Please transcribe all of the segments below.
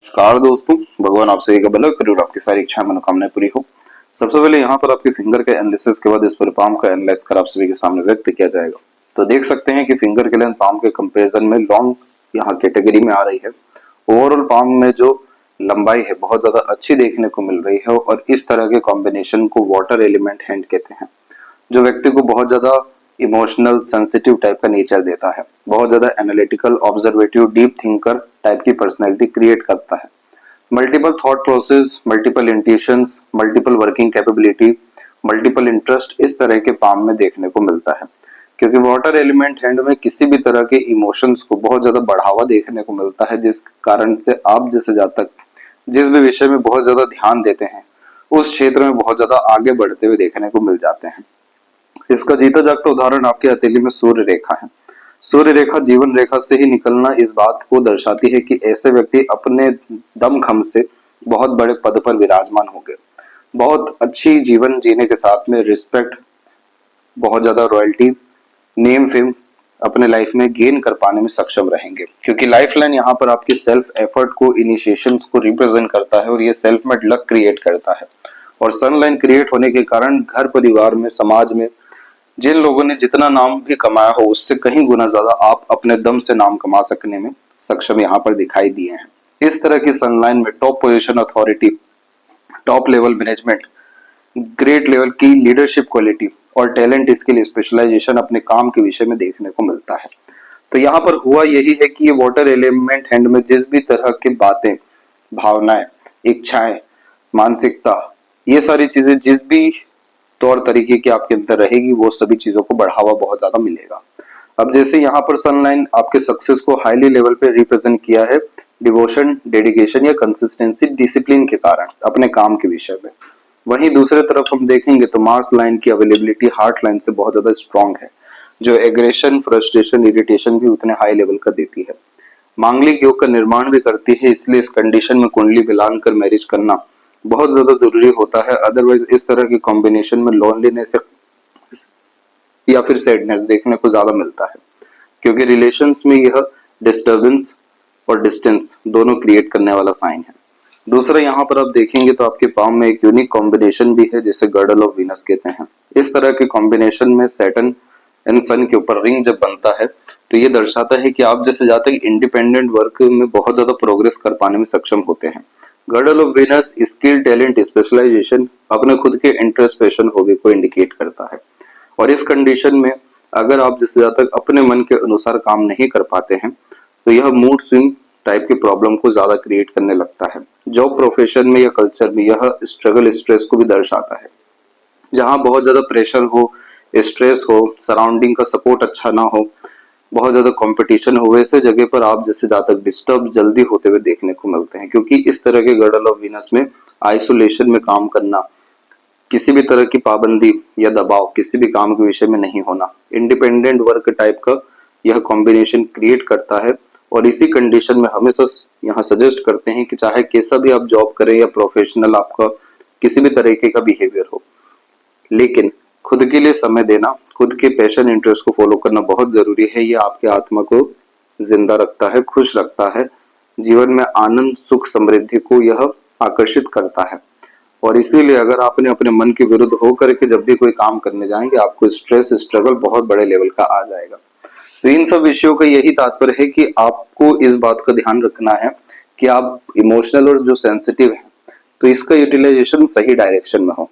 नमस्कार दोस्तों, भगवान आप सभी का भला करे और आपकी सारी इच्छाएं मनोकामनाएं पूरी हो। सबसे पहले यहाँ पर आपके फिंगर के एनालिसिस के बाद इस पूरे पाम का एनालाइज कर आप सभी के सामने व्यक्त किया जाएगा। तो देख सकते हैं कि फिंगर के लेंथ पाम के कंपैरिजन में लॉन्ग यहाँ कैटेगरी में आ रही है। ओवरऑल पाम में जो लंबाई है बहुत ज्यादा अच्छी देखने को मिल रही है और इस तरह के कॉम्बिनेशन को वाटर एलिमेंट हैंड कहते हैं, जो व्यक्ति को बहुत ज्यादा इमोशनल सेंसिटिव टाइप का नेचर देता है, बहुत ज्यादा एनालिटिकल ऑब्जर्वेटिव डीप थिंकर टाइप की पर्सनैलिटी क्रिएट करता है। Multiple thought process, multiple intuitions, multiple working capability, multiple interest इस तरह के पाम में देखने को मिलता है, क्योंकि वाटर एलिमेंट हैंड में किसी भी तरह के इमोशंस को बहुत ज्यादा बढ़ावा देखने को मिलता है, जिस कारण से आप जैसे जातक जिस भी विषय में बहुत ज्यादा ध्यान देते हैं उस क्षेत्र में बहुत ज्यादा आगे बढ़ते हुए देखने को मिल जाते हैं। इसका जीता जागता उदाहरण आपके हथेली में सूर्य रेखा है। सूर्य रेखा जीवन रेखा से ही निकलना इस बात को दर्शाती है कि ऐसे व्यक्ति अपने दमखम से बहुत बड़े पद पर विराजमान होंगे, बहुत अच्छी जीवन जीने के साथ में रिस्पेक्ट, बहुत ज्यादा रॉयल्टी, नेम फेम अपने लाइफ में गेन कर पाने में सक्षम रहेंगे, क्योंकि लाइफ लाइन यहाँ पर आपके सेल्फ एफर्ट को, इनिशिएशन को रिप्रेजेंट करता है और ये सेल्फ मेड लक क्रिएट करता है। और सन लाइन क्रिएट होने के कारण घर परिवार में, समाज में जिन लोगों ने जितना नाम भी कमाया हो उससे कहीं गुना ज्यादा आप अपने दम से नाम कमा सकने में सक्षम यहाँ पर दिखाई दिए हैं। इस तरह की सनलाइन में top position authority, top level management, great level की लीडरशिप क्वालिटी और टैलेंट स्किल स्पेशलाइजेशन अपने काम के विषय में देखने को मिलता है। तो यहाँ पर हुआ यही है कि ये वाटर एलिमेंट हैंड में जिस भी तरह की बातें, भावनाएं, इच्छाएं, मानसिकता, ये सारी चीजें जिस भी तौर तरीके की आपके अंदर रहेगी वो सभी चीजों को बढ़ावा बहुत ज्यादा मिलेगा। अब जैसे यहाँ पर सनलाइन आपके सक्सेस को हाईली लेवल पे रिप्रेजेंट किया है डिवोशन, डेडिकेशन या कंसिस्टेंसी, डिसिप्लिन के कारण अपने काम के विषय में। वहीं दूसरे तरफ हम देखेंगे तो मार्स लाइन की अवेलेबिलिटी हार्ट लाइन से बहुत ज्यादा स्ट्रांग है, जो एग्रेशन, फ्रस्ट्रेशन, इरिटेशन भी उतने हाई लेवल का देती है। मांगलिक योग का निर्माण भी करती है, इसलिए इस कंडीशन में कुंडली मिलान कर मैरिज करना बहुत ज्यादा जरूरी होता है। अदरवाइज इस तरह की कॉम्बिनेशन में लोनलीनेस या फिर सैडनेस देखने को ज्यादा मिलता है, क्योंकि रिलेशंस में यह डिस्टर्बेंस और डिस्टेंस दोनों क्रिएट करने वाला साइन है। दूसरा यहाँ पर आप देखेंगे तो आपके पाम में एक यूनिक कॉम्बिनेशन भी है जिसे गर्डल ऑफ वीनस कहते हैं। इस तरह के कॉम्बिनेशन में सैटर्न एंड सन के ऊपर रिंग जब बनता है तो ये दर्शाता है कि आप जैसे जाते इंडिपेंडेंट वर्क में बहुत ज्यादा प्रोग्रेस कर पाने में सक्षम होते हैं। Girdle of Venus skill, talent, specialization, अपने खुद के इंटरेस्ट, पैशन, हॉबी को इंडिकेट करता है। और इस कंडीशन में अगर आप जिससे ज्यादा अपने मन के अनुसार काम नहीं कर पाते हैं तो यह मूड स्विंग टाइप की प्रॉब्लम को ज्यादा क्रिएट करने लगता है। जॉब, प्रोफेशन में या कल्चर में यह स्ट्रगल, स्ट्रेस को भी दर्शाता है। जहाँ बहुत ज्यादा प्रेशर हो, स्ट्रेस हो, सराउंडिंग का सपोर्ट अच्छा ना हो, बहुत ज्यादा कंपटीशन हो, वैसे जगह पर आप जैसे ज्यादा डिस्टर्ब जल्दी होते हुए देखने को मिलते हैं, क्योंकि इस तरह के गर्डल ऑफ वीनस में आइसोलेशन में काम करना, किसी भी तरह की पाबंदी या दबाव किसी भी काम के विषय में नहीं होना, इंडिपेंडेंट वर्क टाइप का यह कॉम्बिनेशन क्रिएट करता है। और इसी कंडीशन में हमेशा यहाँ सजेस्ट करते हैं कि चाहे कैसा भी आप जॉब करें या प्रोफेशनल आपका किसी भी तरीके का बिहेवियर हो, लेकिन खुद के लिए समय देना, खुद के पैशन, इंटरेस्ट को फॉलो करना बहुत जरूरी है। ये आपके आत्मा को जिंदा रखता है, खुश रखता है, जीवन में आनंद, सुख, समृद्धि को यह आकर्षित करता है। और इसीलिए अगर आपने अपने मन के विरुद्ध होकर के जब भी कोई काम करने जाएंगे आपको स्ट्रेस, स्ट्रगल बहुत बड़े लेवल का आ जाएगा। तो इन सब विषयों का यही तात्पर्य है कि आपको इस बात का ध्यान रखना है कि आप इमोशनल और जो सेंसिटिव है तो इसका यूटिलाइजेशन सही डायरेक्शन में हो।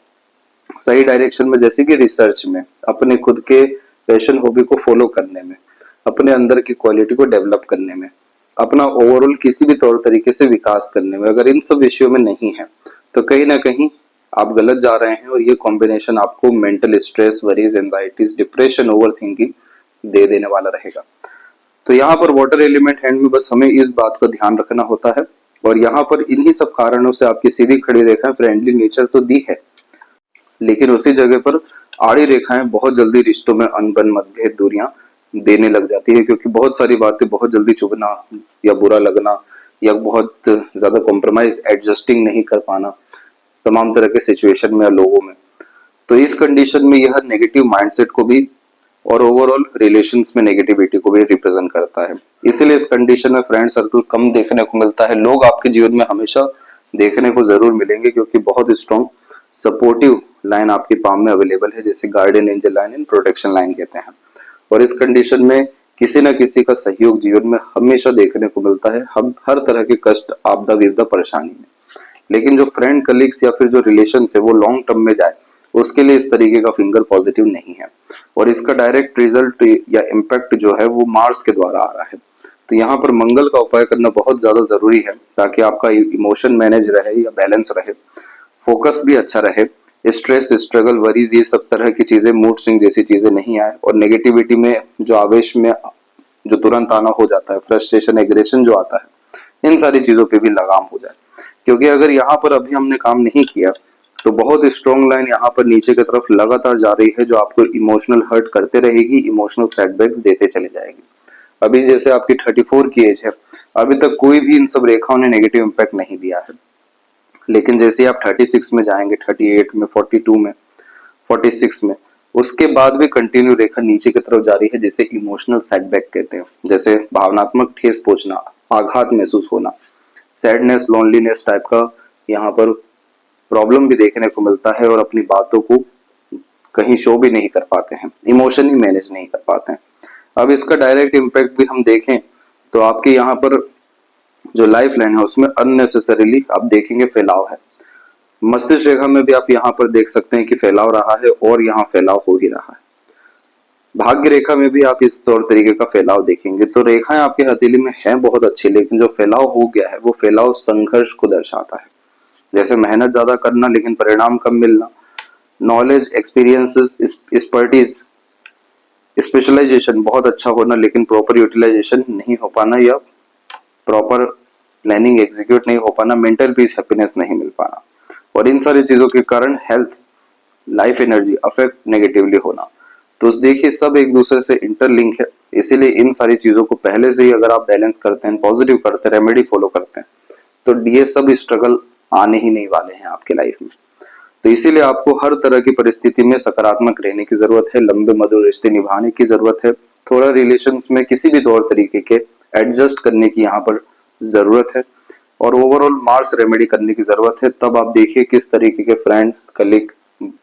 सही डायरेक्शन में जैसे कि रिसर्च में, अपने खुद के पैशन, हॉबी को फॉलो करने में, अपने अंदर की क्वालिटी को डेवलप करने में, अपना ओवरऑल किसी भी तौर तरीके से विकास करने में, अगर इन सब विषयों में नहीं है तो कहीं ना कहीं आप गलत जा रहे हैं और ये कॉम्बिनेशन आपको mental stress, worries, anxieties, depression, over thinking दे देने वाला रहेगा। तो यहाँ पर वाटर एलिमेंट हैंड में बस हमें इस बात का ध्यान रखना होता है। और यहाँ पर इन्हीं सब कारणों से आपकी सीधी खड़ी रेखाएं फ्रेंडली नेचर तो दी है, लेकिन उसी जगह पर आड़ी रेखाएं बहुत जल्दी रिश्तों में अनबन, मतभेद, दूरियां देने लग जाती है, क्योंकि बहुत सारी बातें बहुत जल्दी चुभना या बुरा लगना या बहुत ज्यादा कॉम्प्रोमाइज, एडजस्टिंग नहीं कर पाना तमाम तरह के सिचुएशन में या लोगों में। तो इस कंडीशन में यह नेगेटिव माइंडसेट को भी और ओवरऑल रिलेशंस में नेगेटिविटी को भी रिप्रेजेंट करता है। इसीलिए इस कंडीशन में फ्रेंड सर्कल कम देखने को मिलता है। लोग आपके जीवन में हमेशा देखने को जरूर मिलेंगे, क्योंकि बहुत स्ट्रॉन्ग सपोर्टिव लाइन आपकी पाम में अवेलेबल है, जैसे guardian angel line and protection line कहते हैं। और इस कंडीशन में किसी न किसी का सहयोग जीवन में हमेशा देखने को मिलता है, हम हर तरह के कष्ट, आपदा, विपदा, परेशानी में। लेकिन जो फ्रेंड, कलीग्स या फिर जो रिलेशन है वो लॉन्ग टर्म में जाए, उसके लिए इस तरीके का फिंगर पॉजिटिव नहीं है। और इसका डायरेक्ट रिजल्ट या इम्पैक्ट जो है वो मार्स के द्वारा आ रहा है। तो यहाँ पर मंगल का उपाय करना बहुत ज्यादा जरूरी है, ताकि आपका इमोशन मैनेज रहे या बैलेंस रहे, फोकस भी अच्छा रहे, स्ट्रेस, स्ट्रगल, वरीज, ये सब तरह की चीजें, मूड स्विंग जैसी चीजें नहीं आए, और नेगेटिविटी में जो आवेश में जो तुरंत आना हो जाता है, फ्रस्ट्रेशन, एग्रेशन जो आता है, इन सारी चीजों पे भी लगाम हो जाए। क्योंकि अगर यहाँ पर अभी हमने काम नहीं किया तो बहुत स्ट्रॉन्ग लाइन यहाँ पर नीचे की तरफ लगातार जा रही है, जो आपको इमोशनल हर्ट करते रहेगी, इमोशनल सेटबैक्स देते चले जाएगी। अभी जैसे आपकी 34 की एज है, अभी तक कोई भी इन सब रेखाओं ने नेगेटिव इम्पैक्ट नहीं दिया है। लेकिन जैसे आप 36 में जाएंगे, 38 में, 42 में, 46 में, उसके बाद भी कंटिन्यू रेखा नीचे की तरफ जा रही है, जिसे इमोशनल सेटबैक कहते हैं। जैसे भावनात्मक ठेस पहुंचना, आघात महसूस होना, सैडनेस, लोनलीनेस टाइप का यहाँ पर प्रॉब्लम भी देखने को मिलता है, और अपनी बातों को कहीं शो भी नहीं कर पाते हैं, इमोशन ही मैनेज नहीं कर पाते हैं। अब इसका डायरेक्ट इम्पैक्ट भी हम देखें तो आपके यहाँ पर जो लाइफ लाइन है उसमें अननेसेसरीली आप देखेंगे फैलाव है। मस्तिष्क रेखा में भी आप यहाँ पर देख सकते हैं कि फैलाव रहा है, और यहाँ फैलाव हो ही रहा है। भाग्य रेखा में भी आप इस तौर तरीके का फैलाव देखेंगे। तो रेखाएं आपके हथेली में हैं बहुत अच्छी, लेकिन जो फैलाव हो गया है वो फैलाव संघर्ष को दर्शाता है। जैसे मेहनत ज्यादा करना लेकिन परिणाम कम मिलना, नॉलेज, एक्सपीरियंसेस, एक्सपर्टीज, स्पेशलाइजेशन बहुत अच्छा होना लेकिन प्रॉपर यूटिलाइजेशन नहीं हो पाना, या प्रॉपर प्लानिंग एग्जीक्यूट नहीं हो पाना, मेंटल पीस, हैप्पीनेस नहीं मिल पाना, और इन सारी चीजों के कारण health, life energy affect negatively होना। तो देखिए सब एक दूसरे से इंटरलिंक है। इसीलिए इन सारी चीजों को पहले से ही अगर आप बैलेंस करते हैं, पॉजिटिव करते हैं, रेमेडी फॉलो करते हैं, तो ये सब स्ट्रगल आने ही नहीं वाले हैं आपके लाइफ में। तो इसीलिए आपको हर तरह की परिस्थिति में सकारात्मक रहने की जरूरत है, लंबे मधुर रिश्ते निभाने की जरूरत है, थोड़ा रिलेशंस में किसी भी तौर तरीके के एडजस्ट करने की यहाँ पर जरूरत है, और ओवरऑल मार्स रेमेडी करने की जरूरत है। तब आप देखिए किस तरीके के फ्रेंड, कलीग,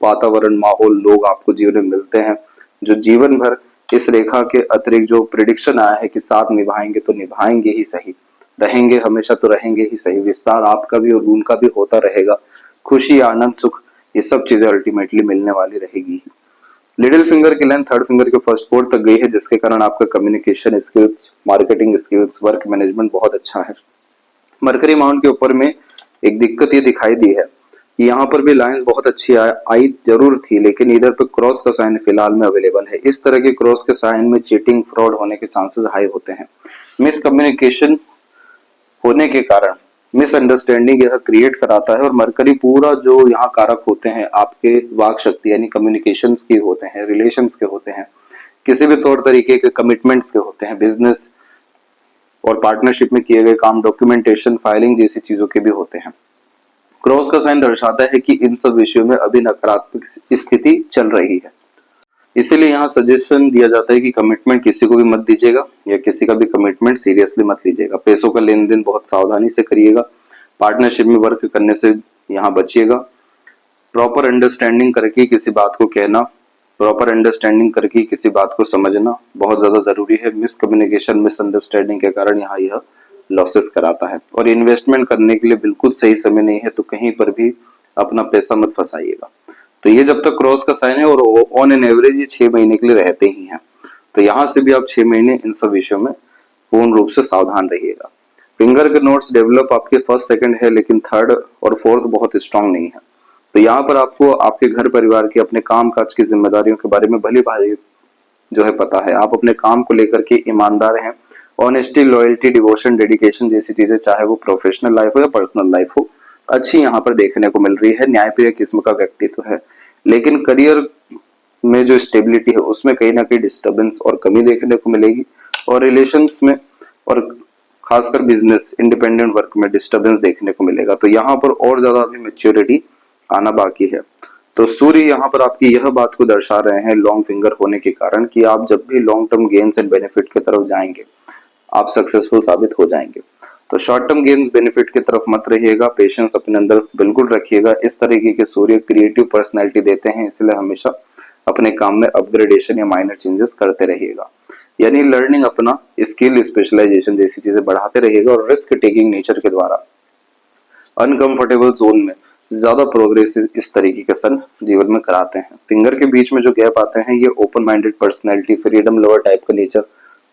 वातावरण, माहौल, लोग आपको जीवन में मिलते हैं, जो जीवन भर इस रेखा के अतिरिक्त जो प्रिडिक्शन आया है कि साथ निभाएंगे तो निभाएंगे ही सही, रहेंगे हमेशा तो रहेंगे ही सही, विस्तार आपका भी और उनका भी होता रहेगा, खुशी, आनंद, सुख, ये सब चीजें अल्टीमेटली मिलने वाली रहेगी। लिटिल फिंगर की लेंथ थर्ड फिंगर के फर्स्ट फोर्थ तक गई है, जिसके कारण आपका communication skills, marketing skills, work management बहुत अच्छा है। मरकरी माउंट के ऊपर में एक दिक्कत ये दिखाई दी है कि यहाँ पर भी लाइंस बहुत अच्छी आई जरूर थी, लेकिन इधर पे क्रॉस का साइन फिलहाल में अवेलेबल है। इस तरह के क्रॉस के साइन में चीटिंग, फ्रॉड होने के चांसेस हाई होते हैं। मिसकम्युनिकेशन होने के कारण मिसअंडरस्टैंडिंग यह क्रिएट कराता है, और मरकरी पूरा जो यहाँ कारक होते हैं आपके वाक शक्ति यानी कम्युनिकेशंस के होते हैं, रिलेशंस के होते हैं, किसी भी तौर तरीके के कमिटमेंट्स के होते हैं, बिजनेस और पार्टनरशिप में किए गए काम, डॉक्यूमेंटेशन, फाइलिंग जैसी चीजों के भी होते हैं। क्रॉस का साइन दर्शाता है कि इन सब विषयों में अभी नकारात्मक स्थिति चल रही है। इसीलिए यहाँ सजेशन दिया जाता है कि कमिटमेंट किसी को भी मत दीजिएगा, या किसी का भी कमिटमेंट सीरियसली मत लीजिएगा। पैसों का लेन देन बहुत सावधानी से करिएगा। पार्टनरशिप में वर्क करने से यहाँ बचिएगा। प्रॉपर अंडरस्टैंडिंग करके किसी बात को कहना, प्रॉपर अंडरस्टैंडिंग करके किसी बात को समझना बहुत ज्यादा जरूरी है। मिसकम्युनिकेशन, मिसअंडरस्टैंडिंग के कारण यहाँ यह लॉसेस कराता है। और इन्वेस्टमेंट करने के लिए बिल्कुल सही समय नहीं है, तो कहीं पर भी अपना पैसा मत फंसाइएगा। तो ये जब तक क्रॉस का साइन है, और ऑन एन एवरेज ये 6 महीने के लिए रहते ही हैं, तो यहाँ से भी आप 6 महीने इन सब विषयों में पूर्ण रूप से सावधान रहिएगा। फिंगर के नोट्स डेवलप आपके फर्स्ट, सेकंड है, लेकिन थर्ड और फोर्थ बहुत स्ट्रांग नहीं है। तो यहाँ पर आपको आपके घर परिवार की, अपने काम काज की जिम्मेदारियों के बारे में भली भांति जो है पता है। आप अपने काम को लेकर के ईमानदार हैं। ऑनेस्टी, लॉयल्टी, डिवोशन, डेडिकेशन जैसी चीजें, चाहे वो प्रोफेशनल लाइफ हो या पर्सनल लाइफ हो, अच्छी यहाँ पर देखने को मिल रही है। न्यायप्रिय किस्म का व्यक्तित्व है, लेकिन करियर में जो स्टेबिलिटी है उसमें कहीं ना कहीं डिस्टर्बेंस और कमी देखने को मिलेगी, और रिलेशंस में और खासकर बिजनेस, इंडिपेंडेंट वर्क में डिस्टर्बेंस देखने को मिलेगा। तो यहाँ पर और ज्यादा अभी मैच्योरिटी आना बाकी है। तो सूर्य यहाँ पर आपकी यह बात को दर्शा रहे हैं लॉन्ग फिंगर होने के कारण कि आप जब भी long term gains and benefit की तरफ जाएंगे आप सक्सेसफुल साबित हो जाएंगे। तो शॉर्ट टर्म गेन्स बेनिफिट की तरफ मत रहिएगा, पेशेंस अपने अंदर बिल्कुल रखिएगा। इस तरीके के सूर्य क्रिएटिव पर्सनैलिटी देते हैं, इसलिए हमेशा अपने काम में अपग्रेडेशन या माइनर चेंजेस करते रहिएगा, यानी लर्निंग, अपना स्किल, स्पेशलाइजेशन जैसी चीजें बढ़ाते रहिएगा और रिस्क टेकिंग नेचर के द्वारा अनकंफर्टेबल जोन में ज्यादा प्रोग्रेस इस तरीके के सन जीवन में कराते हैं। फिंगर के बीच में जो गैप आते हैं ये open minded personality, freedom lover type का नेचर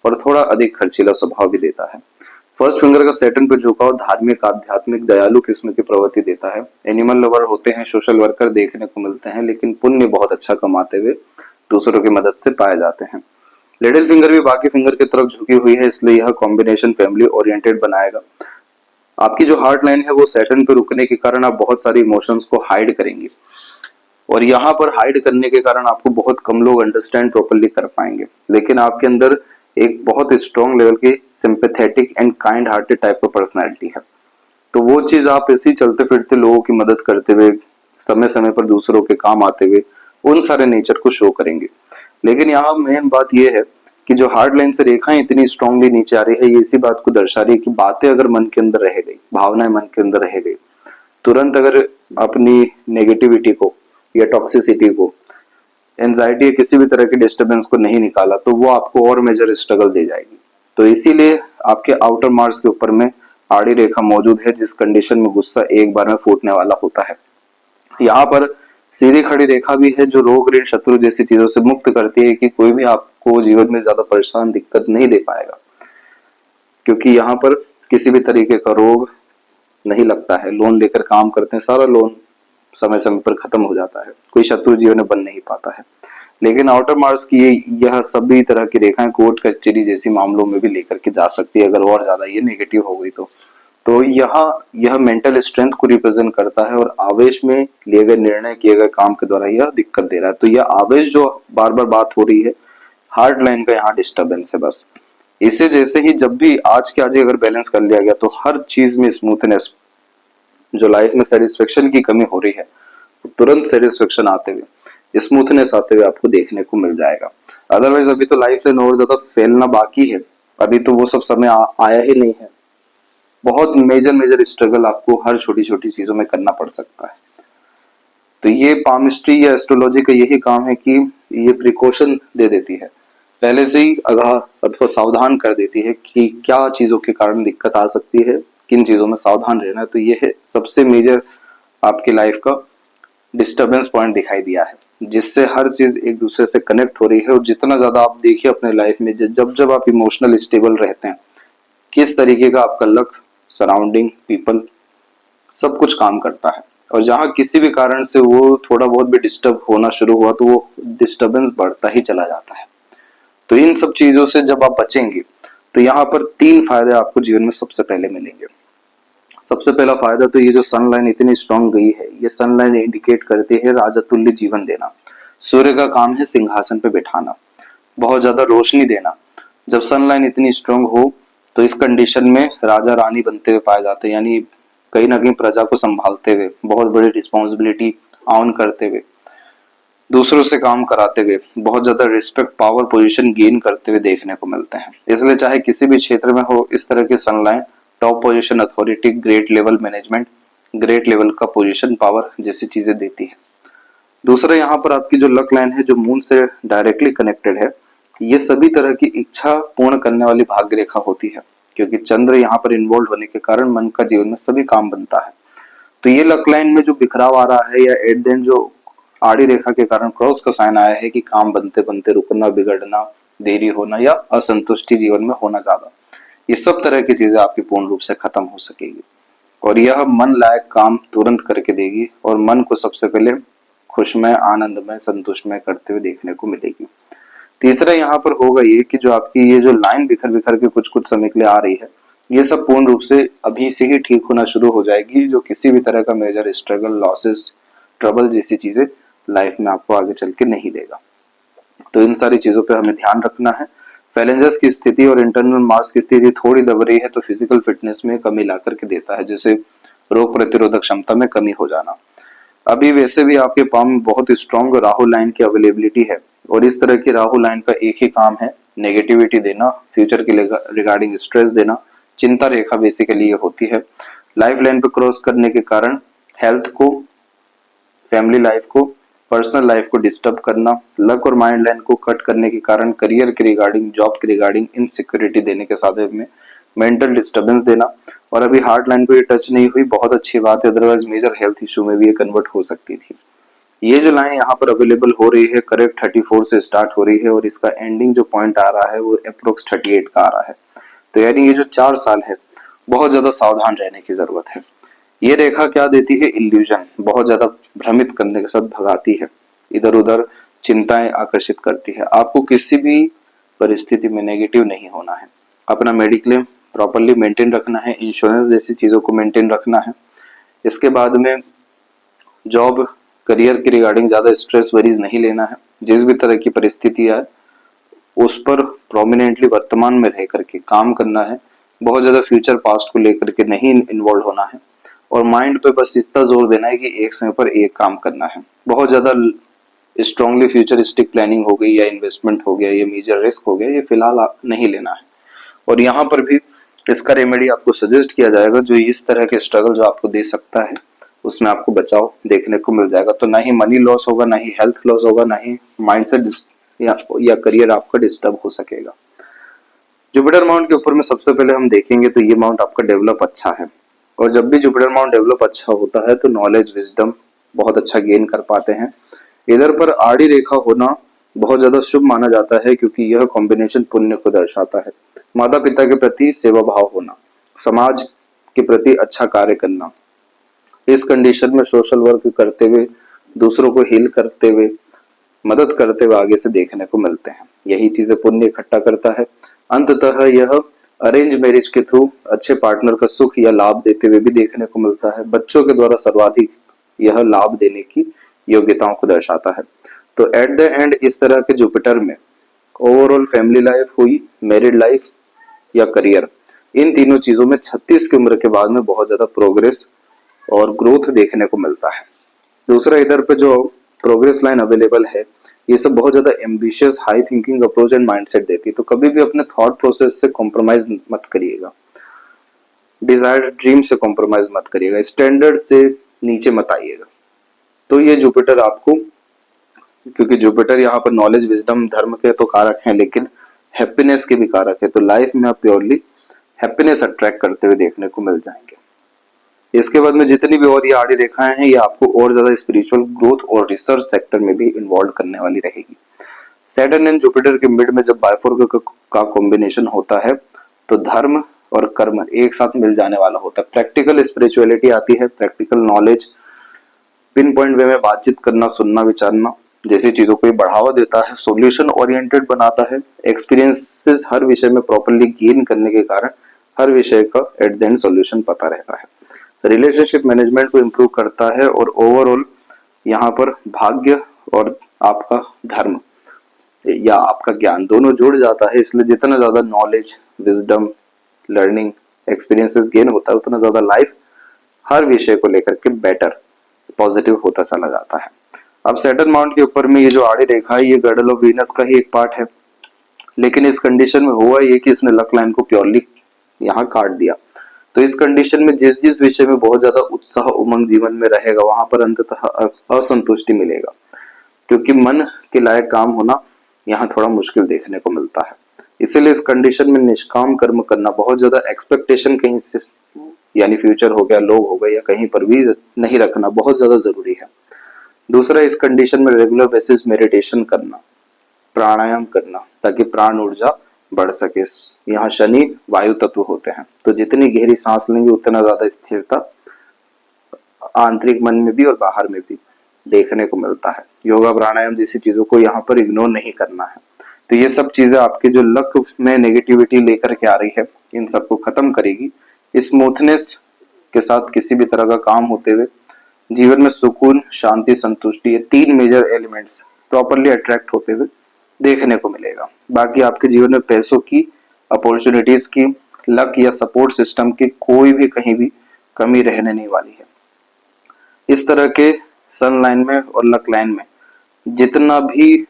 और थोड़ा अधिक खर्चीला स्वभाव भी देता है। फर्स्ट फिंगर का सैटर्न पे झुकाव धार्मिक, आध्यात्मिक, दयालु किस्म की प्रवृत्ति देता है। एनिमल लवर होते हैं, सोशल वर्कर देखने को मिलते हैं, लेकिन पुण्य बहुत अच्छा कमाते हुए दूसरों की मदद से पाए जाते हैं। लिटिल फिंगर भी बाकी फिंगर की तरफ झुकी हुई है, इसलिए यह कॉम्बिनेशन फैमिली ओरिएंटेड बनाएगा। आपकी जो हार्ट लाइन है वो सैटर्न पे रुकने के कारण आप बहुत सारे इमोशंस को हाइड करेंगे और यहाँ पर हाइड करने के कारण आपको बहुत कम लोग अंडरस्टैंड प्रॉपर्ली कर पाएंगे, लेकिन आपके अंदर एक बहुत स्ट्रॉन्ग लेवल की sympathetic and kind hearted type का पर्सनैलिटी है। तो वो चीज आप ऐसे ही चलते फिरते लोगों की मदद करते हुए, समय समय पर दूसरों के काम आते हुए उन सारे नेचर को शो करेंगे। लेकिन यहाँ मेन बात यह है कि जो हार्ड लाइन से रेखाएं इतनी स्ट्रांगली नीचे आ रही है, ये इसी बात को दर्शा रही है कि बातें अगर मन के अंदर रह गई, भावनाएं मन के अंदर रह गई, तुरंत अगर अपनी नेगेटिविटी को या टॉक्सिसिटी को, एंजाइटी या किसी भी तरह के डिस्टर्बेंस को नहीं निकाला तो वो आपको और मेजर स्ट्रगल दे जाएगी। तो इसीलिए आपके आउटर मार्क्स के ऊपर में आड़ी रेखा मौजूद है, जिस कंडीशन में गुस्सा एक बार में फूटने वाला होता है। यहाँ पर सीधी खड़ी रेखा भी है जो रोग, ऋण, शत्रु जैसी चीजों से मुक्त करती है कि कोई भी आपको जीवन में ज्यादा परेशान, दिक्कत नहीं दे पाएगा, क्योंकि यहाँ पर किसी भी तरीके का रोग नहीं लगता है। लोन लेकर काम करते हैं, सारा लोन समय समय पर खत्म हो जाता है, कोई शत्रु जीवन में बन नहीं पाता है। लेकिन आउटर मार्क्स की यह सभी तरह की रेखाएं कोर्ट कचहरी जैसी मामलों में भी लेकर के जा सकती है, अगर और ज्यादा ये नेगेटिव हो गई तो यह मेंटल स्ट्रेंथ को रिप्रेजेंट करता है और आवेश में लिए गए निर्णय, किए गए काम के द्वारा यह दिक्कत दे रहा है। तो यह आवेश जो बार बार बात हो रही है, हार्ड लाइन का यहाँ डिस्टर्बेंस है बस। इसे जैसे ही जब भी आज के आज अगर बैलेंस कर लिया गया तो हर चीज में स्मूथनेस, जो लाइफ में सेटिस्फेक्शन की कमी हो रही है तुरंत सेटिस्फेक्शन आते हुए, स्मूथनेस आते हुए आपको देखने को मिल जाएगा। अदरवाइज अभी तो लाइफ लाइन और ज्यादा फैलना बाकी है, अभी तो वो सब समय आया ही नहीं है। बहुत मेजर स्ट्रगल आपको हर छोटी छोटी चीजों में करना पड़ सकता है। तो ये पामिस्ट्री या एस्ट्रोलॉजी का यही काम है कि ये प्रिकॉशन दे देती है, पहले से ही आगाह अथवा सावधान कर देती है कि क्या चीजों के कारण दिक्कत आ सकती है, किन चीजों में सावधान रहना है। तो ये है सबसे मेजर आपकी लाइफ का डिस्टर्बेंस पॉइंट दिखाई दिया है, जिससे हर चीज एक दूसरे से कनेक्ट हो रही है। और जितना ज्यादा आप देखिए अपने लाइफ में जब आप इमोशनल स्टेबल रहते हैं, किस तरीके का आपका लक, सराउंडिंग, पीपल सब कुछ काम करता है। और जहां किसी भी कारण से वो थोड़ा बहुत भी डिस्टर्ब होना शुरू हुआ तो वो डिस्टर्बेंस बढ़ता ही चला जाता है। तो इन सब चीजों से जब आप बचेंगे तो यहाँ पर 3 फायदे आपको जीवन में सबसे पहले मिलेंगे। सबसे पहला फायदा तो ये जो सनलाइन इतनी स्ट्रांग गई है, ये सनलाइन इंडिकेट करती है राजतुल्य जीवन देना। सूर्य का काम है सिंहासन पे बिठाना, बहुत ज्यादा रोशनी देना। जब सनलाइन इतनी स्ट्रांग हो तो इस कंडीशन में राजा रानी बनते हुए पाए जाते हैं, यानी कहीं ना कहीं प्रजा को संभालते हुए, बहुत बड़ी रिस्पॉन्सिबिलिटी ऑन करते हुए, दूसरों से काम कराते हुए, बहुत ज्यादा रिस्पेक्ट, पावर, पोजीशन गेन करते हुए देखने को मिलते हैं। इसलिए चाहे किसी भी क्षेत्र में हो, इस तरह की सनलाइन top position, authority, great level management, great level का पोजीशन, पावर जैसी चीजें देती है। दूसरा यहाँ पर आपकी जो लक लाइन है जो मून से डायरेक्टली कनेक्टेड है, ये सभी तरह की इच्छा पूर्ण करने वाली भाग्य रेखा होती है, क्योंकि चंद्र यहाँ पर इन्वॉल्व होने के कारण मन का जीवन में सभी काम बनता है। तो ये लक लाइन में जो बिखराव आ रहा है, या एट द एंड जो आड़ी रेखा के कारण क्रॉस का साइन आया है कि काम बनते बनते रुकना, बिगड़ना, देरी होना या असंतुष्टि जीवन में होना ज्यादा, ये सब तरह की चीजें आपकी पूर्ण रूप से खत्म हो सकेगी और यह मन लायक काम तुरंत करके देगी और मन को सबसे पहले खुशमय, आनंदमय, संतुष्टमय करते हुए देखने को मिलेगी। तीसरा यहाँ पर होगा ये कि जो आपकी ये जो लाइन बिखर बिखर के कुछ कुछ समय के लिए आ रही है, ये सब पूर्ण रूप से अभी से ही ठीक होना शुरू हो जाएगी, जो किसी भी तरह का मेजर स्ट्रगल, लॉसेस, ट्रबल जैसी चीजें लाइफ में आपको आगे चल के नहीं देगा। तो इन सारी चीजों पे हमें ध्यान रखना है। फैलेंजस की स्थिति और इंटरनल मार्स की स्थिति थोड़ी दब रही है तो फिजिकल फिटनेस में कमी ला करके देता है, जैसे रोग प्रतिरोधक क्षमता में कमी हो जाना। अभी वैसे भी आपके पाम में बहुत स्ट्रॉन्ग राहु लाइन की अवेलेबिलिटी है, और इस तरह की राहु लाइन का एक ही काम है, नेगेटिविटी देना, फ्यूचर के रिगार्डिंग स्ट्रेस देना। चिंता रेखा बेसिकली ये होती है। लाइफ लाइन पे क्रॉस करने के कारण हेल्थ को, फैमिली लाइफ को, पर्सनल लाइफ को डिस्टर्ब करना, लक और माइंड लाइन को कट करने के कारण करियर के रिगार्डिंग, जॉब के रिगार्डिंग इनसिक्योरिटी देने के साथ में मेंटल डिस्टर्बेंस देना। और अभी हार्ट लाइन को ये टच नहीं हुई, बहुत अच्छी बात है, अदरवाइज मेजर हेल्थ इशू में भी ये कन्वर्ट हो सकती थी। ये जो लाइन यहाँ पर अवेलेबल हो रही है करेक्ट 34 से स्टार्ट हो रही है, और इसका एंडिंग जो पॉइंट आ रहा है वो अप्रोक्स 38 का आ रहा है। तो यानी ये जो 4 साल है बहुत ज्यादा सावधान रहने की जरूरत है। ये रेखा क्या देती है? इल्यूजन, बहुत ज्यादा भ्रमित करने के साथ भगाती है, इधर उधर चिंताएं आकर्षित करती है। आपको किसी भी परिस्थिति में नेगेटिव नहीं होना है, अपना मेडिक्लेम प्रॉपरली मेंटेन रखना है, इंश्योरेंस जैसी चीजों को मेंटेन रखना है। इसके बाद में जॉब करियर के रिगार्डिंग ज्यादा स्ट्रेस वरीज नहीं लेना है। जिस भी तरह की परिस्थिति है उस पर प्रोमिनेंटली वर्तमान में रह करके काम करना है, बहुत ज्यादा फ्यूचर पास्ट को लेकर के नहीं इन्वॉल्व होना है, और माइंड पे बस इतना जोर देना है कि एक समय पर एक काम करना है। बहुत ज्यादा स्ट्रांगली फ्यूचरिस्टिक प्लानिंग हो गई या इन्वेस्टमेंट हो गया, ये मेजर रिस्क हो गया, ये फिलहाल नहीं लेना है। और यहाँ पर भी इसका रेमेडी आपको सजेस्ट किया जाएगा, जो इस तरह के स्ट्रगल जो आपको दे सकता है उसमें आपको बचाव देखने को मिल जाएगा। तो ना ही मनी लॉस होगा, ना ही हेल्थ लॉस होगा, ना ही माइंडसेट या करियर आपका डिस्टर्ब हो सकेगा। जुपिटर माउंट के ऊपर में सबसे पहले हम देखेंगे तो ये माउंट आपका डेवलप अच्छा है, और जब भी जुपिटर माउंट डेवलप अच्छा होता है तो नॉलेज विजडम बहुत अच्छा गेन कर पाते हैं। इधर पर आड़ी रेखा होना बहुत ज्यादा शुभ माना जाता है, क्योंकि यह कॉम्बिनेशन पुण्य को दर्शाता है। माता पिता के प्रति सेवा भाव होना, समाज के प्रति अच्छा कार्य करना, इस कंडीशन में सोशल वर्क करते हुए, दूसरों को हील करते हुए, मदद करते हुए आगे से देखने को मिलते हैं। यही चीजें पुण्य इकट्ठा करता है। अंततः यह अरेंज मैरिज के थ्रू अच्छे पार्टनर का सुख या लाभ देते हुए भी देखने को मिलता है। बच्चों के द्वारा सर्वाधिक यह लाभ देने की योग्यताओं को दर्शाता है। तो एट द एंड इस तरह के जुपिटर में ओवरऑल फैमिली लाइफ हुई, मैरिड लाइफ या करियर, इन तीनों चीजों में 36 की उम्र के बाद में बहुत ज्यादा प्रोग्रेस और ग्रोथ देखने को मिलता है। दूसरा, इधर पे जो प्रोग्रेस लाइन अवेलेबल है, ये सब बहुत ज्यादा ambitious, high thinking approach and mindset देती है। तो कभी भी अपने थॉट प्रोसेस से कॉम्प्रोमाइज मत करिएगा, डिजायर्ड ड्रीम से कॉम्प्रोमाइज मत करिएगा, स्टैंडर्ड से नीचे मत आइएगा। तो ये जुपिटर आपको, क्योंकि जुपिटर यहाँ पर नॉलेज विजडम धर्म के तो कारक हैं, लेकिन हैप्पीनेस के भी कारक है, तो लाइफ में आप प्योरली हैप्पीनेस अट्रैक्ट करते हुए देखने को मिल जाएंगे। इसके बाद में जितनी भी और ये आड़ी रेखाएं हैं, ये आपको और ज्यादा स्पिरिचुअल ग्रोथ और रिसर्च सेक्टर में भी इन्वॉल्व करने वाली रहेगी। सैटर्न एंड जुपिटर के मिड में जब बाइफोर का कॉम्बिनेशन होता है तो धर्म और कर्म एक साथ मिल जाने वाला होता है। प्रैक्टिकल स्पिरिचुअलिटी आती है, प्रैक्टिकल नॉलेज, पिन पॉइंट वे में बातचीत करना, सुनना, विचारना जैसी चीजों को बढ़ावा देता है, सॉल्यूशन ओरिएंटेड बनाता है। एक्सपीरियंसेस हर विषय में प्रॉपर्ली गेन करने के कारण हर विषय का एट द एंड सॉल्यूशन पता रहता है। रिलेशनशिप मैनेजमेंट को इम्प्रूव करता है, और ओवरऑल यहाँ पर भाग्य और आपका धर्म या आपका ज्ञान दोनों जुड़ जाता है। इसलिए जितना ज्यादा knowledge, wisdom, learning, experiences gain होता है, उतना ज्यादा लाइफ हर विषय को लेकर के बेटर, पॉजिटिव होता चला जाता है। अब सैटर्न माउंट के ऊपर में ये जो आड़ी रेखा है, ये गर्डल ऑफ वीनस का ही एक पार्ट है, लेकिन इस कंडीशन में हुआ ये कि इसने लक लाइन को प्योरली यहाँ काट दिया। तो इस कंडीशन में जिस जिस विषय में बहुत ज्यादा उत्साह, उमंग जीवन में रहेगा, वहां पर अंततः असंतुष्टि मिलेगा, क्योंकि मन के लायक काम होना यहाँ थोड़ा मुश्किल देखने को मिलता है। इसीलिए इस कंडीशन में निष्काम कर्म करना, बहुत ज्यादा एक्सपेक्टेशन कहीं से, यानी फ्यूचर हो गया, लोग हो गए, या कहीं पर भी नहीं रखना बहुत ज्यादा जरूरी है। दूसरा, इस कंडीशन में रेगुलर बेसिस मेडिटेशन करना, प्राणायाम करना, ताकि प्राण ऊर्जा बढ़ सके। यहाँ शनि वायु तत्व होते हैं, तो जितनी गहरी सांस लेंगे उतना ज्यादा स्थिरता आंतरिक मन में भी और बाहर में भी देखने को मिलता है। योगा, प्राणायाम जैसी चीजों को यहाँ पर इग्नोर नहीं करना है। तो ये सब चीजें आपके जो लक में नेगेटिविटी लेकर के आ रही है, इन सबको खत्म करेगी। स्मूथनेस के साथ किसी भी तरह का काम होते हुए जीवन में सुकून, शांति, संतुष्टि, ये 3 मेजर एलिमेंट्स प्रॉपरली अट्रैक्ट होते हुए देखने को मिलेगा। बाकी आपके जीवन में पैसों की, अपॉर्चुनिटीज की, लक या सपोर्ट सिस्टम की कोई भी कहीं भी कमी रहने नहीं वाली है। इस तरह के सन लाइन में और लक लाइन में जितना भी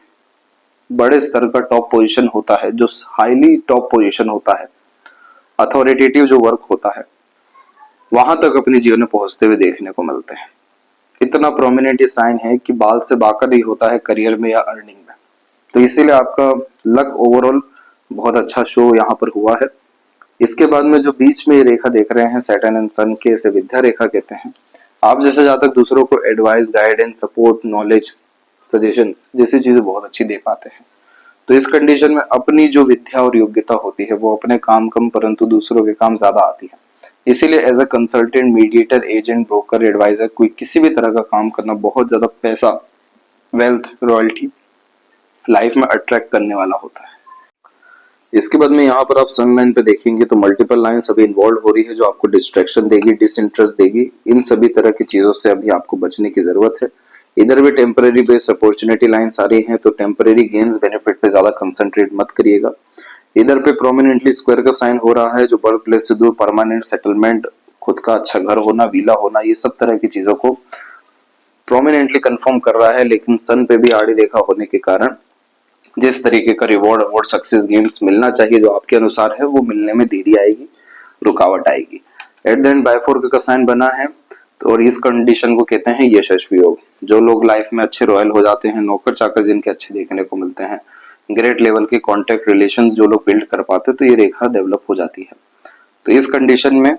बड़े स्तर का टॉप पोजीशन होता है, जो हाईली टॉप पोजीशन होता है, अथॉरिटेटिव जो वर्क होता है, वहां तक अपने जीवन में पहुंचते हुए देखने को मिलते हैं। इतना प्रोमिनेंट ये साइन है कि बाल से बाका नहीं होता है करियर में या अर्निंग में। तो इसीलिए आपका लक ओवरऑल बहुत अच्छा शो यहाँ पर हुआ है। इसके बाद में जो बीच में ये रेखा देख रहे हैं सैटर्न एंड सन के, इसे विद्या रेखा कहते हैं। आप जैसे जहाँ तक दूसरों को advice, guidance, support, knowledge, suggestions जैसी चीजें बहुत अच्छी दे पाते हैं। तो इस कंडीशन में अपनी जो विद्या और योग्यता होती है वो अपने काम कम परंतु दूसरों के काम ज्यादा आती है। इसीलिए as a consultant, mediator, agent, broker, advisor, कोई किसी भी तरह का काम करना बहुत ज्यादा पैसा, वेल्थ, रॉयल्टी लाइफ में अट्रैक्ट करने वाला होता है। इसके बाद में यहाँ पर आप सन लाइन पे देखेंगे तो मल्टीपल लाइन अभी इन्वॉल्व हो रही है, जो आपको डिस्ट्रैक्शन देगी, डिसइंटरेस्ट देगी। इन सभी तरह की चीजों से अभी आपको बचने की जरूरत है। इधर भी टेम्पररी बेस्ड अपॉर्चुनिटी लाइन्स आ रही हैं, तो टेम्पररी गेन्स, बेनिफिट पे ज्यादा कंसंट्रेट मत करिएगा। इधर पे प्रोमिनेंटली स्क्वायर का साइन हो रहा है, जो बर्थ प्लेस से दूर परमानेंट सेटलमेंट, खुद का अच्छा घर होना, विला होना, ये सब तरह की चीजों को प्रोमिनेंटली कंफर्म कर रहा है। लेकिन सन पे भी आड़ी रेखा होने के कारण जिस तरीके का रिवॉर्ड, अवार्ड, सक्सेस, गेम्स मिलना चाहिए जो आपके अनुसार है, वो मिलने में देरी आएगी, रुकावट आएगी। एट द एंड बायफोर का साइन बना है, तो और इस कंडीशन को कहते हैं यशस्वी योग। जो लोग लाइफ में अच्छे रॉयल हो जाते हैं, नौकर चाकर जिनके अच्छे देखने को मिलते हैं, ग्रेट लेवल के कॉन्टेक्ट रिलेशंस जो लोग बिल्ड कर पाते हैं, तो ये रेखा डेवलप हो जाती है। तो इस कंडीशन में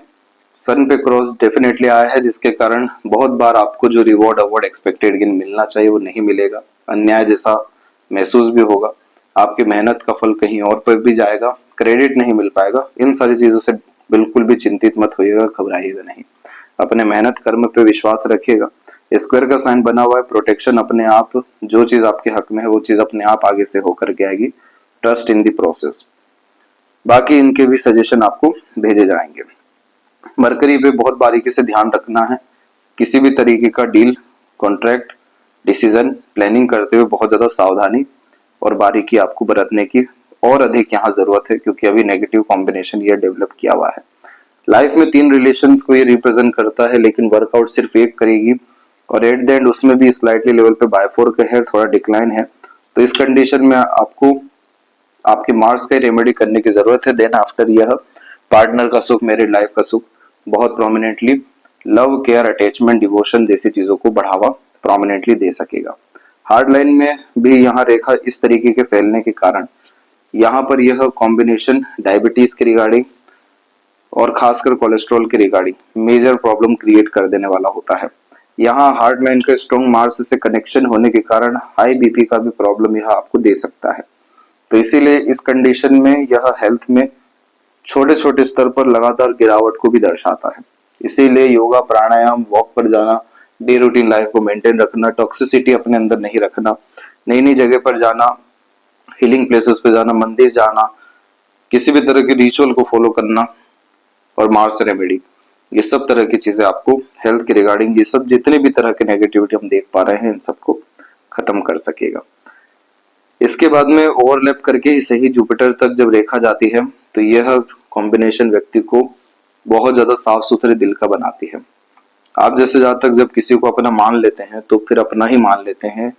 सन पे क्रॉस डेफिनेटली आया है, जिसके कारण बहुत बार आपको जो रिवॉर्ड, अवार्ड, एक्सपेक्टेड गेन मिलना चाहिए वो नहीं मिलेगा, अन्याय जैसा महसूस भी होगा, आपकी मेहनत का फल कहीं और पर भी जाएगा, क्रेडिट नहीं मिल पाएगा। इन सारी चीजों से बिल्कुल भी चिंतित मत होइएगा, घबराइएगा नहीं, अपने मेहनत कर्म पे विश्वास रखिएगा। स्क्वायर का साइन बना हुआ है, प्रोटेक्शन अपने आप, जो चीज आपके हक में है वो चीज अपने आप आगे से होकर के आएगी। Trust in the process. बाकी इनके भी सजेशन आपको भेजे जाएंगे। मरकरी पे बहुत बारीकी से ध्यान रखना है। किसी भी तरीके का डील, कॉन्ट्रैक्ट, डिसीजन, प्लानिंग करते हुए बहुत ज्यादा सावधानी और बारीकी आपको बरतने की और अधिक यहाँ जरूरत है, क्योंकि अभी नेगेटिव कॉम्बिनेशन ये डेवलप किया हुआ है। लाइफ में 3 रिलेशंस को ये रिप्रेजेंट करता है, लेकिन वर्कआउट सिर्फ एक करेगी और एट द एंड उसमें भी स्लाइटली लेवल पे बाय4 का है, थोड़ा डिक्लाइन है। तो इस कंडीशन में आपको आपके मार्स का रेमेडी करने की जरूरत है। देन आफ्टर यह पार्टनर का सुख, मैरिड लाइफ का सुख बहुत prominently love, care, attachment, devotion जैसी चीजों को बढ़ावा प्रोमिनेंटली दे सकेगा। हार्ड लाइन में भी यहाँ रेखा इस तरीके के फैलने के कारण यहाँ पर यह कॉम्बिनेशन डायबिटीज के रिगार्डिंग और खासकर कोलेस्ट्रॉल के रिगार्डिंग मेजर प्रॉब्लम क्रिएट कर देने वाला होता है। यहाँ हार्ड लाइन का स्ट्रॉन्ग मार्स से कनेक्शन होने के कारण हाई बीपी का भी प्रॉब्लम यह आपको दे सकता है। तो इसीलिए इस कंडीशन में यह हेल्थ में छोटे छोटे स्तर पर लगातार गिरावट को भी दर्शाता है। इसीलिए योगा, प्राणायाम, वॉक पर जाना, डे रूटीन लाइफ को मेंटेन रखना, टॉक्सिसिटी अपने अंदर नहीं रखना, नई नई जगह पर जाना, हीलिंग प्लेसेस पे जाना, मंदिर जाना, किसी भी तरह के रिचुअल को फॉलो करना और मार्स रेमेडी, ये सब तरह की चीजें आपको हेल्थ के रिगार्डिंग, ये सब जितने भी तरह के नेगेटिविटी हम देख पा रहे हैं, इन सबको खत्म कर सकेगा। इसके बाद में ओवरलैप करके ही सही जुपिटर तक जब रेखा जाती है, तो यह कॉम्बिनेशन व्यक्ति को बहुत ज्यादा साफ सुथरे दिल का बनाती है। आप जैसे जहाँ तक जब किसी को अपना मान लेते हैं तो फिर अपना ही मान लेते हैं,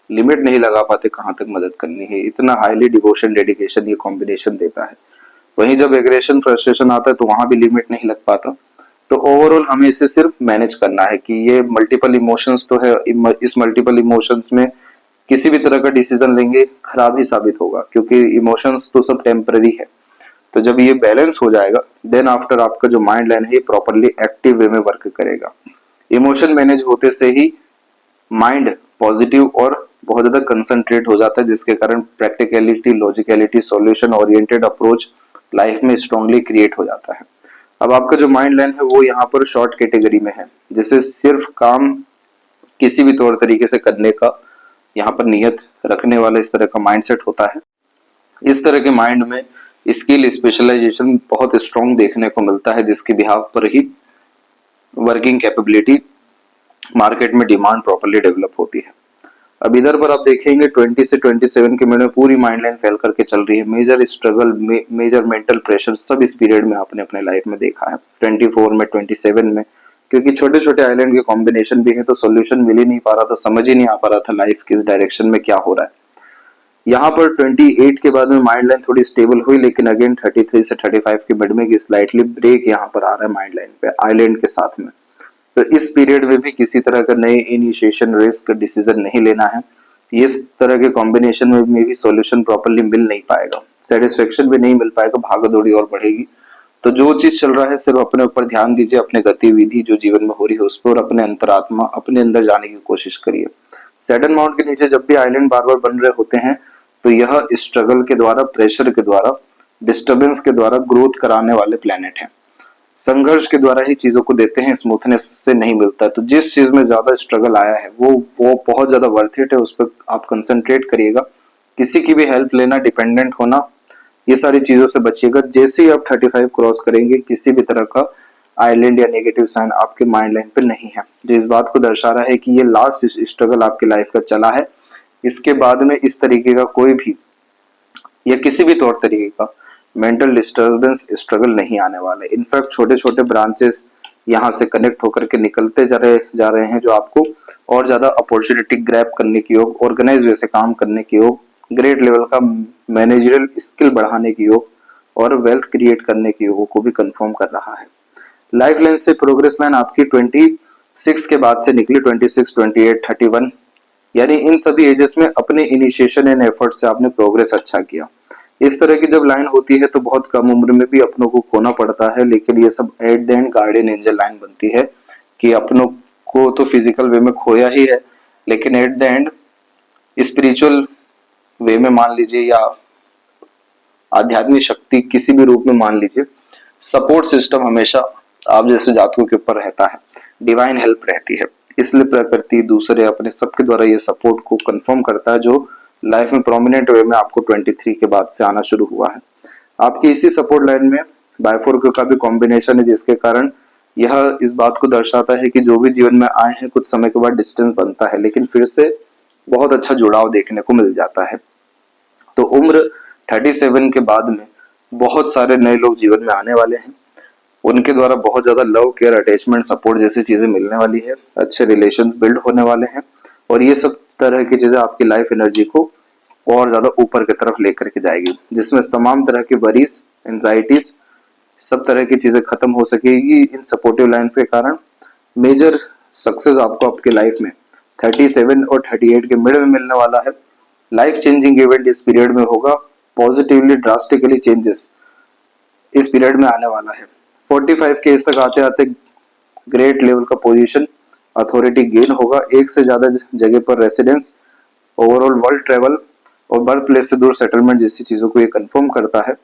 लिमिट नहीं लगा पाते कहाँ तक मदद करनी है। इतना हाईली डिवोशन, डेडिकेशन ये कॉम्बिनेशन देता है। वहीं जब एग्रेशन, फ्रस्ट्रेशन आता है तो वहां भी लिमिट नहीं लग पाता। तो ओवरऑल हमें इसे सिर्फ मैनेज करना है कि ये मल्टीपल इमोशंस तो है, इस मल्टीपल इमोशंस में किसी भी तरह का डिसीजन लेंगे खराब ही साबित होगा, क्योंकि इमोशंस तो सब टेम्पररी है। तो जब ये बैलेंस हो जाएगा, देन आफ्टर आपका जो माइंड लाइन है ये प्रॉपरली एक्टिव वे में वर्क करेगा। इमोशन मैनेज होते से ही माइंड पॉजिटिव और बहुत ज्यादा कंसंट्रेट हो जाता है, जिसके कारण practicality, logicality, solution oriented approach life में स्ट्रांगली क्रिएट हो जाता है। अब आपका जो माइंड लाइन है वो यहाँ पर शॉर्ट कैटेगरी में है, जिसे सिर्फ काम किसी भी तौर तरीके से करने का यहाँ पर नियत रखने वाला इस तरह का माइंडसेट होता है। इस तरह के माइंड में स्किल, स्पेशलाइजेशन बहुत स्ट्रांग देखने को मिलता है, जिसके बिहाफ पर ही वर्किंग कैपेबिलिटी, मार्केट में डिमांड प्रॉपर्ली डेवलप होती है। अब इधर पर आप देखेंगे 20 से 27 के मिनट में पूरी माइंड लाइन फैल करके चल रही है। Major struggle, major mental pressure सब इस पीरियड में आपने अपने लाइफ में देखा है। 24 में, 27 में क्योंकि छोटे छोटे आइलैंड के कॉम्बिनेशन भी है तो सॉल्यूशन मिल ही नहीं पा रहा था, समझ ही नहीं आ पा रहा था लाइफ किस डायरेक्शन में क्या हो रहा है। यहाँ पर 28 के बाद में माइंड लाइन थोड़ी स्टेबल हुई, लेकिन अगेन 33 से 35 के मिड में की स्लाइटली ब्रेक यहाँ पर आ रहा है माइंड लाइन पे आइलैंड के साथ में। तो इस पीरियड में भी किसी तरह का नए इनिशिएशन रिस्क डिसीजन नहीं लेना है। इस तरह के कॉम्बिनेशन में भी सॉल्यूशन प्रॉपरली मिल नहीं पाएगा, सेटिस्फेक्शन भी नहीं मिल पाएगा, भागा दौड़ी और बढ़ेगी। तो जो चीज चल रहा है सिर्फ अपने ऊपर ध्यान दीजिए, अपने गतिविधि जो जीवन में हो रही है उस पर, अपने अंतरात्मा अपने अंदर जाने की कोशिश करिए। सैटर्न माउंट के नीचे जब भी आइलैंड बार बार बन रहे होते हैं तो यह स्ट्रगल के द्वारा, प्रेशर के द्वारा, डिस्टर्बेंस के द्वारा ग्रोथ कराने वाले प्लेनेट हैं। संघर्ष के द्वारा ही चीजों को देते हैं, स्मूथनेस से नहीं मिलता है। तो जिस चीज में ज्यादा स्ट्रगल आया है वो बहुत ज्यादा वर्थ इट है, उस पर आप कंसंट्रेट करिएगा। किसी की भी हेल्प लेना, डिपेंडेंट होना, ये सारी चीजों से बचिएगा। जैसे ही आप 35 क्रॉस करेंगे किसी भी तरह का आइलैंड या नेगेटिव साइन आपके माइंड लाइन पे नहीं है, जो इस बात को दर्शा रहा है कि ये लास्ट स्ट्रगल आपकी लाइफ का चला है। इसके बाद में इस तरीके का कोई भी या किसी भी तौर तरीके का मेंटल डिस्टर्बेंस स्ट्रगल नहीं आने वाला है। इनफैक्ट छोटे छोटे ब्रांचेस यहाँ से कनेक्ट होकर के निकलते जा रहे हैं, जो आपको और ज्यादा अपॉर्चुनिटी ग्रैब करने की योग, ऑर्गेनाइज वे से काम करने की योग, ग्रेट लेवल का मैनेजरियल स्किल बढ़ाने की योग और वेल्थ क्रिएट करने की योग को भी कंफर्म कर रहा है। लाइफ लाइन से प्रोग्रेस लाइन आपकी 26 के बाद से निकली, 26, 28, 31, यानी इन सभी एजेस में अपने इनिशिएशन एंड एफर्ट से आपने प्रोग्रेस अच्छा किया। इस तरह की जब लाइन होती है तो बहुत कम उम्र में भी अपनों को खोना पड़ता है, लेकिन ये सब at the end guardian angel line बनती है कि अपनों को तो फिजिकल वे में खोया ही है, लेकिन at the end spiritual way में मान लीजिए या आध्यात्मिक शक्ति किसी भी रूप में मान लीजिए, सपोर्ट सिस्टम हमेशा आप जैसे जातकों के ऊपर रहता है, डिवाइन हेल्प रहती है। इसलिए प्रकृति, दूसरे, अपने सबके द्वारा ये सपोर्ट को कंफर्म करता है, जो लाइफ में प्रोमिनेंट वे में आपको 23 के बाद से आना शुरू हुआ है। आपकी इसी सपोर्ट लाइन में बायफोर का भी कॉम्बिनेशन है, जिसके कारण यह इस बात को दर्शाता है कि जो भी जीवन में आए हैं कुछ समय के बाद डिस्टेंस बनता है, लेकिन फिर से बहुत अच्छा जुड़ाव देखने को मिल जाता है। तो उम्र 37 के बाद में बहुत सारे नए लोग जीवन में आने वाले हैं, उनके द्वारा बहुत ज्यादा लव, केयर, अटैचमेंट, सपोर्ट जैसी चीजें मिलने वाली है, अच्छे रिलेशंस बिल्ड होने वाले हैं, और ये सब तरह की चीजें आपकी लाइफ एनर्जी को और ज्यादा ऊपर की तरफ लेकर के जाएगी, जिसमें तमाम तरह की वरीज, एंजाइटीज, सब तरह की चीजें खत्म हो सकेगी। इन सपोर्टिव लाइंस के कारण मेजर सक्सेस आपको आपके लाइफ में 37 और 38 के मिड में मिलने वाला है। लाइफ चेंजिंग इवेंट इस पीरियड में होगा, पॉजिटिवली ड्रास्टिकली चेंजेस इस पीरियड में आने वाला है। 45 के इस तक आते आते ग्रेट लेवल का पोजीशन, अथॉरिटी गेन होगा, एक से ज्यादा जगह पर रेसिडेंस, ओवरऑल वर्ल्ड ट्रेवल और बर्थ प्लेस से दूर सेटलमेंट जैसी चीजों को ये कंफर्म करता है।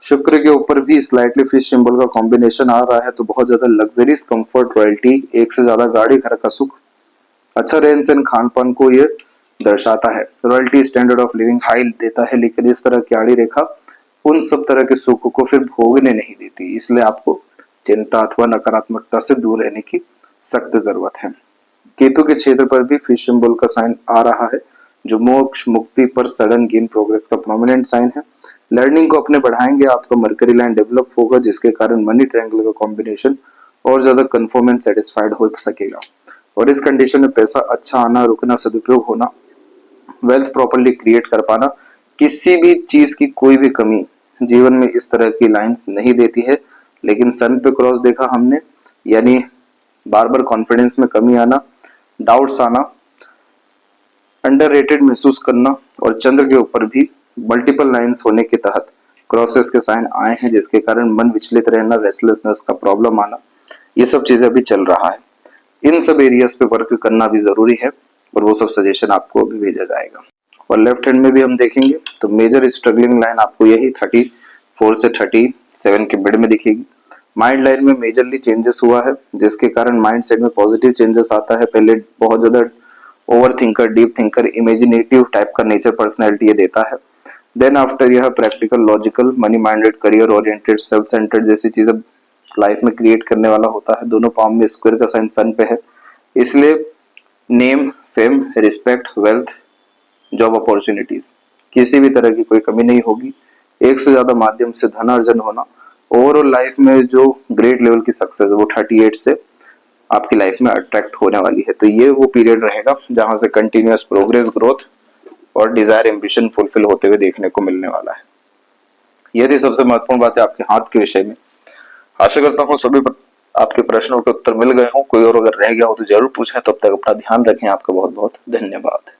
शुक्र के ऊपर भी स्लाइटली फिश सिंबल का कॉम्बिनेशन आ रहा है, तो बहुत ज्यादा लग्जरीज, कंफर्ट, रॉयल्टी, एक से ज्यादा गाड़ी, घर का सुख, अच्छा रहन सहन, खान पान को ये दर्शाता है। Royalty, standard of living high देता है, लेकिन इस तरह की आड़ी रेखा उन सब तरह के सुख को फिर भोगने नहीं देती, इसलिए आपको चिंता अथवा नकारात्मकता से दूर रहने की सख्त जरूरत है। केतु के क्षेत्र पर भी फिश सिंबल का साइन आ रहा है, जो मोक्ष, मुक्ति पर सडन गेन, प्रोग्रेस का प्रोमिनेंट साइन है। लर्निंग को अपने बढ़ाएंगे, आपका मरकरी लाइन डेवलप होगा, जिसके कारण मनी ट्रायंगल का कॉम्बिनेशन और ज्यादा कंफर्म एंड सेटिस्फाइड हो सकेगा, और इस कंडीशन में पैसा अच्छा आना, रुकना, सदुपयोग होना, वेल्थ प्रॉपर्ली क्रिएट कर पाना, किसी भी चीज की कोई भी कमी जीवन में इस तरह की लाइंस नहीं देती है। लेकिन सन पे क्रॉस देखा हमने, यानी बार बार कॉन्फिडेंस में कमी आना, डाउट्स आना, अंडररेटेड महसूस करना, और चंद्र के ऊपर भी मल्टीपल लाइंस होने के तहत क्रॉसेस के साइन आए हैं, जिसके कारण मन विचलित रहना, रेस्टलेसनेस का प्रॉब्लम आना, ये सब चीजें अभी चल रहा है। इन सब एरियाज पे वर्क करना भी जरूरी है, और वो सब सजेशन आपको अभी भेजा जाएगा। और लेफ्ट हैंड में भी हम देखेंगे तो मेजर स्ट्रगलिंग लाइन आपको यही 34 से 37 के मिड में दिखेगी। माइंड लाइन में मेजरली चेंजेस हुआ है, जिसके कारण माइंड सेट में पॉजिटिव चेंजेस आता है। पहले बहुत ज्यादा over thinker, deep thinker, imaginative type का नेचर पर्सनैलिटी ये देता है। देन आफ्टर यह practical, logical, money minded, career oriented, self centred जैसी चीजें लाइफ में क्रिएट करने वाला होता है। दोनों पाम में स्क्वायर का साइन सन पे है, इसलिए name, fame, respect, wealth, job opportunities, किसी भी तरह की कोई कमी नहीं होगी। एक से ज्यादा माध्यम से धन अर्जन होना, ओवरऑल लाइफ में जो ग्रेट लेवल की सक्सेस है वो 38 से आपकी लाइफ में अट्रैक्ट होने वाली है। तो ये वो पीरियड रहेगा जहां से कंटिन्यूअस प्रोग्रेस, ग्रोथ और डिजायर, एम्बिशन फुलफिल होते हुए देखने को मिलने वाला है। ये थी सबसे महत्वपूर्ण बात है आपके हाथ के विषय में। आशा करता हूँ सभी आपके प्रश्नों के उत्तर मिल गए हों। कोई और अगर रह गया हो तो जरूर पूछें। तब तक अपना ध्यान रखें। आपका बहुत बहुत धन्यवाद।